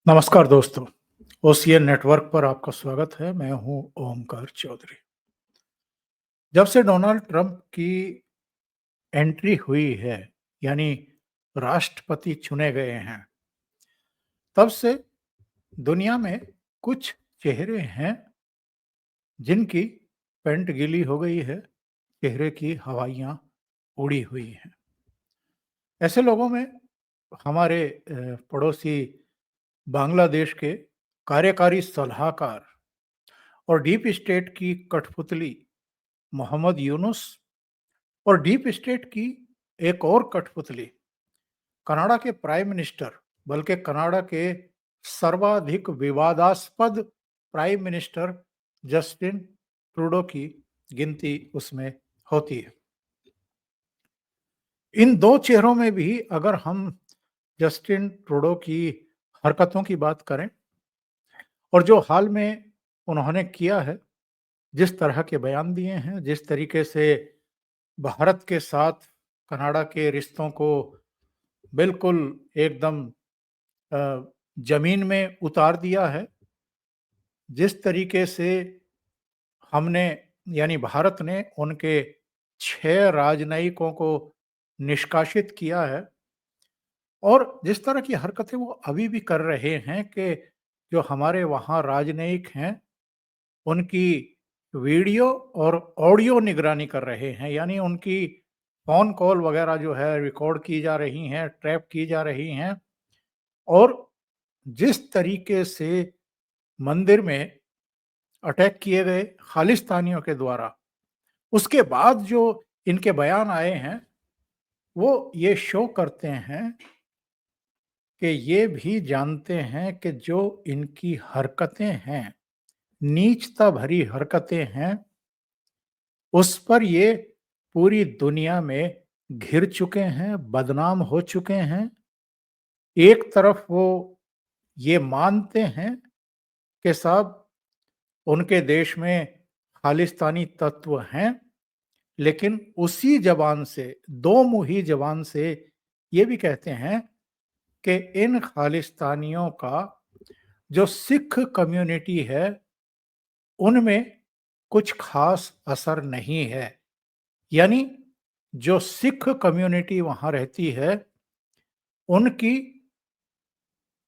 नमस्कार दोस्तों, OCN network पर आपका स्वागत है। मैं हूं ओमकार चौधरी। जब से डोनाल्ड ट्रंप की एंट्री हुई है, यानी राष्ट्रपति चुने गए हैं, तब से दुनिया में कुछ चेहरे हैं जिनकी पैंट गीली हो गई है, चेहरे की हवाइयां उड़ी हुई हैं। ऐसे लोगों में हमारे पड़ोसी बांग्लादेश के कार्यकारी सलाहकार और डीप स्टेट की कठपुतली मोहम्मद यूनुस और डीप स्टेट की एक और कठपुतली कनाडा के प्राइम मिनिस्टर, बल्कि कनाडा के सर्वाधिक विवादास्पद प्राइम मिनिस्टर जस्टिन ट्रूडो की गिनती उसमें होती है। इन दो चेहरों में भी अगर हम जस्टिन ट्रूडो की हरकतों की बात करें और जो हाल में उन्होंने किया है, जिस तरह के बयान दिए हैं, जिस तरीके से भारत के साथ कनाडा के रिश्तों को बिल्कुल एकदम जमीन में उतार दिया है, जिस तरीके से हमने यानी भारत ने उनके 6 राजनयिकों को निष्कासित किया है और जिस तरह की हरकतें वो अभी भी कर रहे हैं कि जो हमारे वहाँ राजनयिक हैं, उनकी वीडियो और ऑडियो निगरानी कर रहे हैं, यानी उनकी फ़ोन कॉल वगैरह जो है रिकॉर्ड की जा रही हैं, ट्रैप की जा रही हैं और जिस तरीके से मंदिर में अटैक किए गए खालिस्तानियों के द्वारा, उसके बाद जो इनके बयान आए हैं, वो ये शो करते हैं कि ये भी जानते हैं कि जो इनकी हरकतें हैं, नीचता भरी हरकतें हैं, उस पर ये पूरी दुनिया में घिर चुके हैं, बदनाम हो चुके हैं। एक तरफ वो ये मानते हैं कि साहब उनके देश में खालिस्तानी तत्व हैं, लेकिन उसी ज़बान से, दो मुही ज़बान से ये भी कहते हैं कि इन खालिस्तानियों का जो सिख कम्युनिटी है, उनमें कुछ ख़ास असर नहीं है। यानी जो सिख कम्युनिटी वहाँ रहती है, उनकी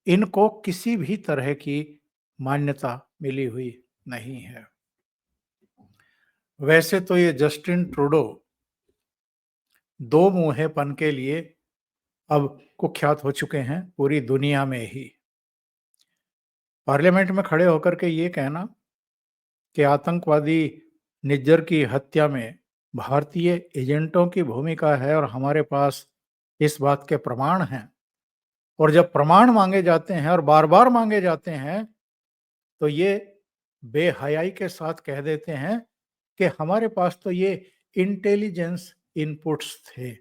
इनको किसी भी तरह की मान्यता मिली हुई नहीं है। वैसे तो ये जस्टिन ट्रूडो दो मुंहेपन के लिए अब कुख्यात हो चुके हैं पूरी दुनिया में ही। पार्लियामेंट में खड़े होकर के ये कहना कि आतंकवादी निज्जर की हत्या में भारतीय एजेंटों की भूमिका है और हमारे पास इस बात के प्रमाण हैं, और जब प्रमाण मांगे जाते हैं और बार-बार मांगे जाते हैं, तो ये बेहयाई के साथ कह देते हैं कि हमारे पास तो ये इंटेलिजेंस इनपुट्स थे।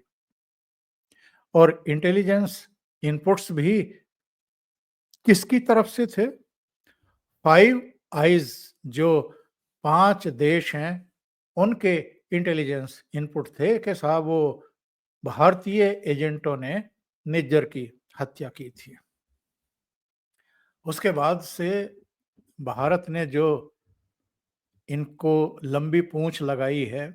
और इंटेलिजेंस इनपुट्स भी किसकी तरफ से थे? फाइव आइज जो 5 देश हैं, उनके इंटेलिजेंस इनपुट थे कि साहब वो भारतीय एजेंटों ने निज्जर की हत्या की थी। उसके बाद से भारत ने जो इनको लंबी पूंछ लगाई है,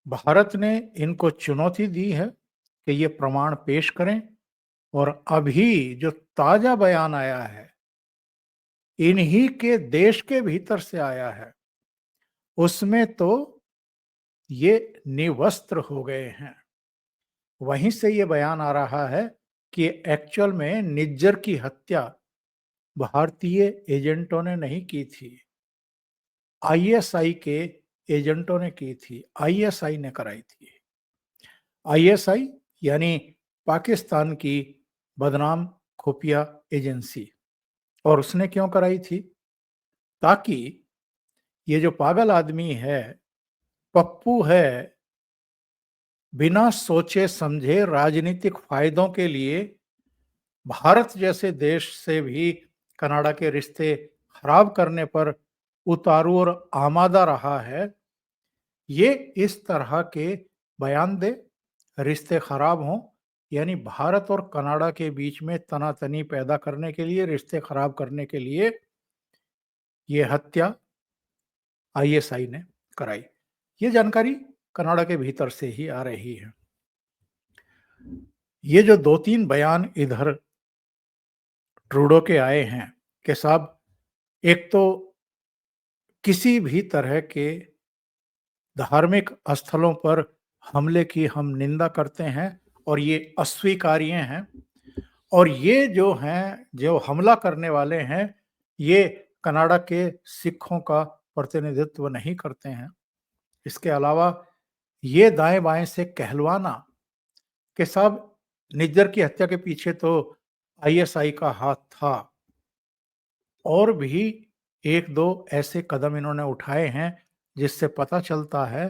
भारत ने इनको चुनौती दी है कि ये प्रमाण पेश करें, और अभी जो ताजा बयान आया है, इन्हीं के देश के भीतर से आया है, उसमें तो ये निवस्त्र हो गए हैं। वहीं से ये बयान आ रहा है कि एक्चुअल में निज्जर की हत्या भारतीय एजेंटों ने नहीं की थी, आईएसआई के एजेंटों ने की थी, आईएसआई ने कराई थी। आईएसआई यानी पाकिस्तान की बदनाम खुफिया एजेंसी। और उसने क्यों कराई थी? ताकि ये जो पागल आदमी है, पप्पू है, बिना सोचे समझे राजनीतिक फायदों के लिए भारत जैसे देश से भी कनाडा के रिश्ते खराब करने पर उतारू और आमादा रहा है, ये इस तरह के बयान दे, रिश्ते खराब हों, यानी भारत और कनाडा के बीच में तनातनी पैदा करने के लिए, रिश्ते खराब करने के लिए ये हत्या आईएसआई ने कराई। ये जानकारी कनाडा के भीतर से ही आ रही है। ये जो 2-3 बयान इधर ट्रूडो के आए हैं कि साहब, एक तो किसी भी तरह के धार्मिक स्थलों पर हमले की हम निंदा करते हैं और ये अस्वीकार्य हैं, और ये जो हैं, जो हमला करने वाले हैं, ये कनाडा के सिखों का प्रतिनिधित्व नहीं करते हैं। इसके अलावा ये दाएँ-बाएँ से कहलवाना कि साहब, निज्जर की हत्या के पीछे तो आईएसआई का हाथ था, और भी 1-2 ऐसे कदम इन्होंने उठाए हैं, जिससे पता चलता है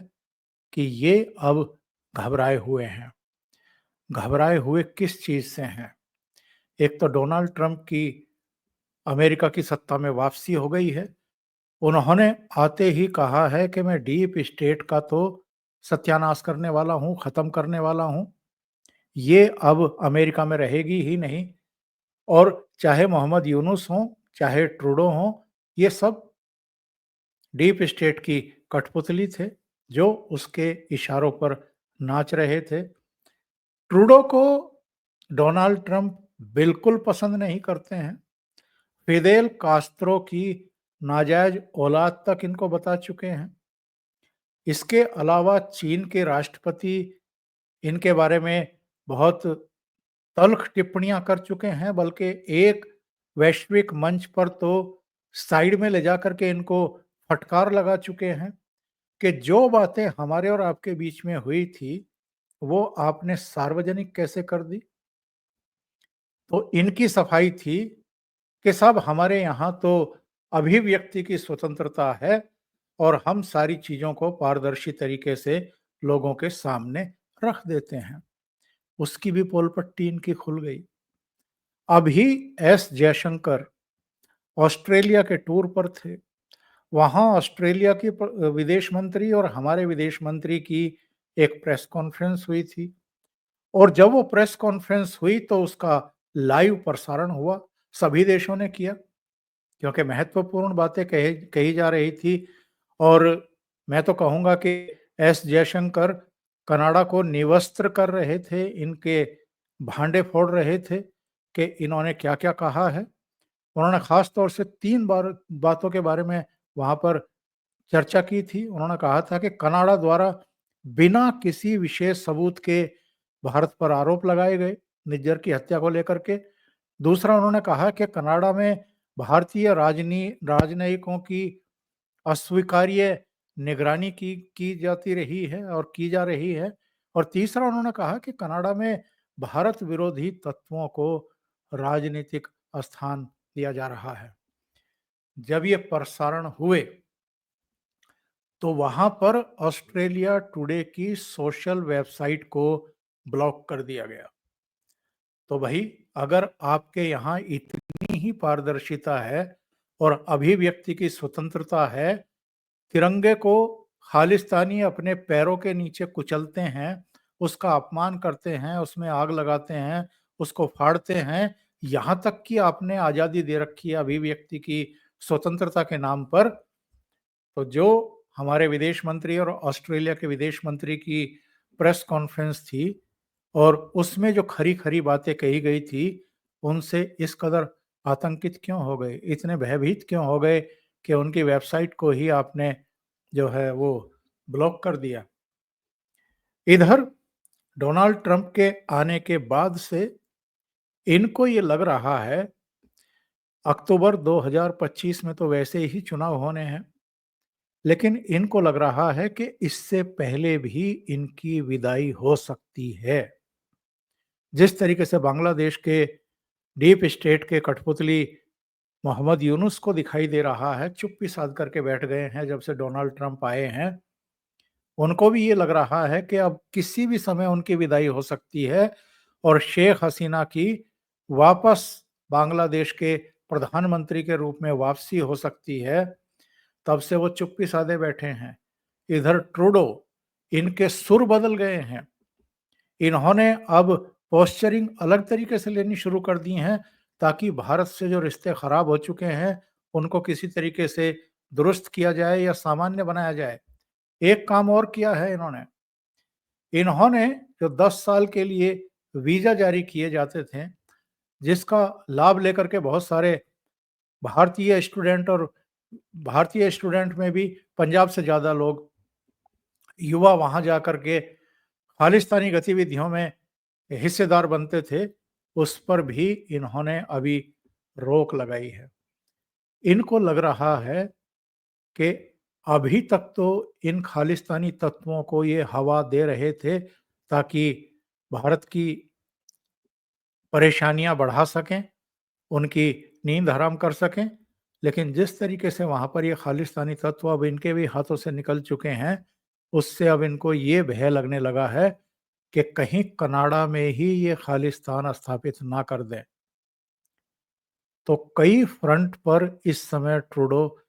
कि ये अब घबराए हुए हैं। घबराए हुए किस चीज़ से हैं? एक तो डोनाल्ड ट्रंप की अमेरिका की सत्ता में वापसी हो गई है। उन्होंने आते ही कहा है कि मैं डीप स्टेट का तो सत्यानाश करने वाला हूँ, खत्म करने वाला हूँ। ये अब अमेरिका में रहेगी ही नहीं, और चाहे मोहम्मद यूनुस हों, चाहे ट्रूडो हों, ये सब डीप स्टेट की कठपुतली थे, जो उसके इशारों पर नाच रहे थे। ट्रूडो को डोनाल्ड ट्रंप बिल्कुल पसंद नहीं करते हैं। फिदेल कास्त्रो की नाजायज औलाद तक इनको बता चुके हैं। इसके अलावा चीन के राष्ट्रपति इनके बारे में बहुत तल्ख टिप्पणियां कर चुके हैं, बल्कि एक वैश्विक मंच पर तो साइड में ले जाकर के इनको फटकार लगा चुके हैं कि जो बातें हमारे और आपके बीच में हुई थी, वो आपने सार्वजनिक कैसे कर दी? तो इनकी सफाई थी कि साहब, हमारे यहाँ तो अभिव्यक्ति की स्वतंत्रता है और हम सारी चीज़ों को पारदर्शी तरीके से लोगों के सामने रख देते हैं। उसकी भी पोल पट्टी इनकी खुल गई। अभी एस जयशंकर ऑस्ट्रेलिया के टूर पर थे। वहाँ ऑस्ट्रेलिया की विदेश मंत्री और हमारे विदेश मंत्री की एक प्रेस कॉन्फ्रेंस हुई थी, और जब वो प्रेस कॉन्फ्रेंस हुई तो उसका लाइव प्रसारण हुआ। सभी देशों ने किया, क्योंकि महत्वपूर्ण बातें कही कही जा रही थी, और मैं तो कहूँगा कि एस जयशंकर कनाडा को निवस्त्र कर रहे थे, इनके भांडे फोड़ रहे थे कि इन्होंने क्या-क्या कहा है। उन्होंने ख़ास तौर से 3 बातों के बारे में वहाँ पर चर्चा की थी। उन्होंने कहा था कि कनाडा द्वारा बिना किसी विशेष सबूत के भारत पर आरोप लगाए गए, निज्जर की हत्या को लेकर के। दूसरा, उन्होंने कहा कि कनाडा में भारतीय राजनयिकों की अस्वीकार्य निगरानी की जाती रही है और की जा रही है। और तीसरा, उन्होंने कहा कि कनाडा में भारत विरोधी तत्वों को राजनीतिक स्थान दिया जा रहा है। जब ये प्रसारण हुए, तो वहाँ पर ऑस्ट्रेलिया टुडे की सोशल वेबसाइट को ब्लॉक कर दिया गया। तो भाई, अगर आपके यहाँ इतनी ही पारदर्शिता है और अभिव्यक्ति की स्वतंत्रता है, तिरंगे को खालिस्तानी अपने पैरों के नीचे कुचलते हैं, उसका अपमान करते हैं, उसमें आग लगाते हैं, उसको फाड़ते हैं, यहाँ तक कि आपने आज़ादी दे रखी है अभिव्यक्ति की स्वतंत्रता के नाम पर। तो जो हमारे विदेश मंत्री और ऑस्ट्रेलिया के विदेश मंत्री की प्रेस कॉन्फ्रेंस थी, और उसमें जो खरी-खरी बातें कही गई थी, उनसे इस कदर आतंकित क्यों हो गए? इतने भयभीत क्यों हो गए कि उनकी वेबसाइट को ही आपने जो है वो ब्लॉक कर दिया? इधर डोनाल्ड ट्रंप के आने के बाद से इनको ये लग रहा है, अक्टूबर 2025 में तो वैसे ही चुनाव होने हैं, लेकिन इनको लग रहा है कि इससे पहले भी इनकी विदाई हो सकती है। जिस तरीके से बांग्लादेश के डीप स्टेट के कठपुतली मोहम्मद यूनुस को दिखाई दे रहा है, चुप्पी साध करके बैठ गए हैं जब से डोनाल्ड ट्रंप आए हैं, उनको भी ये लग रहा है कि अब किसी भी समय उनकी विदाई हो सकती है, और शेख हसीना की वापस बांग्लादेश के प्रधानमंत्री के रूप में वापसी हो सकती है, तब से वो चुप्पी साधे बैठे हैं। इधर ट्रूडो, इनके सुर बदल गए हैं। इन्होंने अब पोस्चरिंग अलग तरीके से लेनी शुरू कर दी हैं, ताकि भारत से जो रिश्ते खराब हो चुके हैं, उनको किसी तरीके से दुरुस्त किया जाए या सामान्य बनाया जाए। एक काम और किया है इन्होंने। इन्होंने जो 10 साल के लिए वीज़ा जारी किए जाते थे, जिसका लाभ लेकर के बहुत सारे भारतीय स्टूडेंट और भारतीय स्टूडेंट में भी पंजाब से ज़्यादा लोग युवा वहाँ जाकर के खालिस्तानी गतिविधियों में हिस्सेदार बनते थे, उस पर भी इन्होंने अभी रोक लगाई है। इनको लग रहा है कि अभी तक तो इन खालिस्तानी तत्वों को ये हवा दे रहे थे, ताकि भारत की परेशानियाँ बढ़ा सकें, उनकी नींद हराम कर सकें। लेकिन जिस तरीके से वहाँ पर ये खालिस्तानी तत्व अब इनके भी हाथों से निकल चुके हैं, उससे अब इनको ये भय लगने लगा है कि कहीं कनाडा में ही ये खालिस्तान स्थापित ना कर दें। तो कई फ्रंट पर इस समय ट्रूडो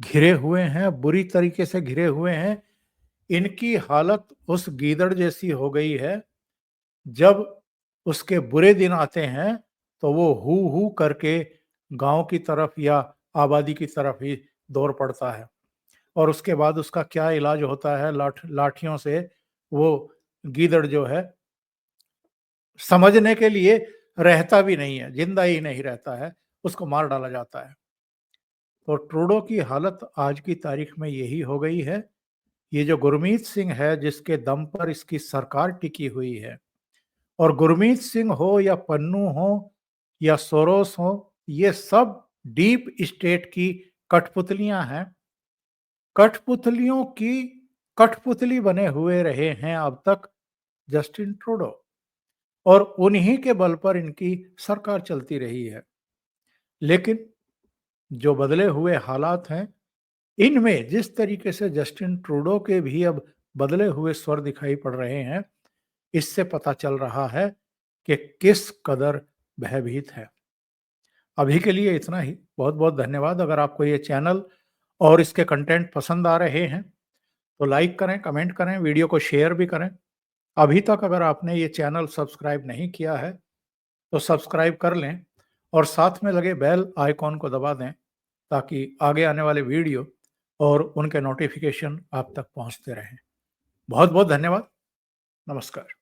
घिरे हुए हैं, बुरी तरीके से घिरे हुए हैं। इनकी हालत उस गीदड़ जैसी हो गई है, जब उसके बुरे दिन आते हैं, तो वो हू-हू करके गाँव की तरफ या आबादी की तरफ ही दौड़ पड़ता है और उसके बाद उसका क्या इलाज होता है लाठियों से, वो गीदड़ जो है, समझने के लिए रहता भी नहीं है, जिंदा ही नहीं रहता है, उसको मार डाला जाता है। तो ट्रूडो की हालत आज की तारीख में यही हो गई है। ये जो गुरमीत सिंह है, जिसके दम पर इसकी सरकार टिकी हुई है, और गुरमीत सिंह हो या पन्नू हो या सोरोस हो, ये सब डीप स्टेट की कठपुतलियां हैं। कठपुतलियों की कठपुतली बने हुए रहे हैं अब तक जस्टिन ट्रूडो, और उन्हीं के बल पर इनकी सरकार चलती रही है। लेकिन जो बदले हुए हालात हैं, इनमें जिस तरीके से जस्टिन ट्रूडो के भी अब बदले हुए स्वर दिखाई पड़ रहे हैं, इससे पता चल रहा है कि किस कदर भयभीत है। अभी के लिए इतना ही। बहुत-बहुत धन्यवाद। अगर आपको ये चैनल और इसके कंटेंट पसंद आ रहे हैं, तो लाइक करें, कमेंट करें, वीडियो को शेयर भी करें। अभी तक अगर आपने ये चैनल सब्सक्राइब नहीं किया है, तो सब्सक्राइब कर लें और साथ में लगे बेल आइकॉन को दबा दें, ताकि आगे आने वाले वीडियो और उनके नोटिफिकेशन आप तक पहुंचते रहें। बहुत-बहुत धन्यवाद। नमस्कार।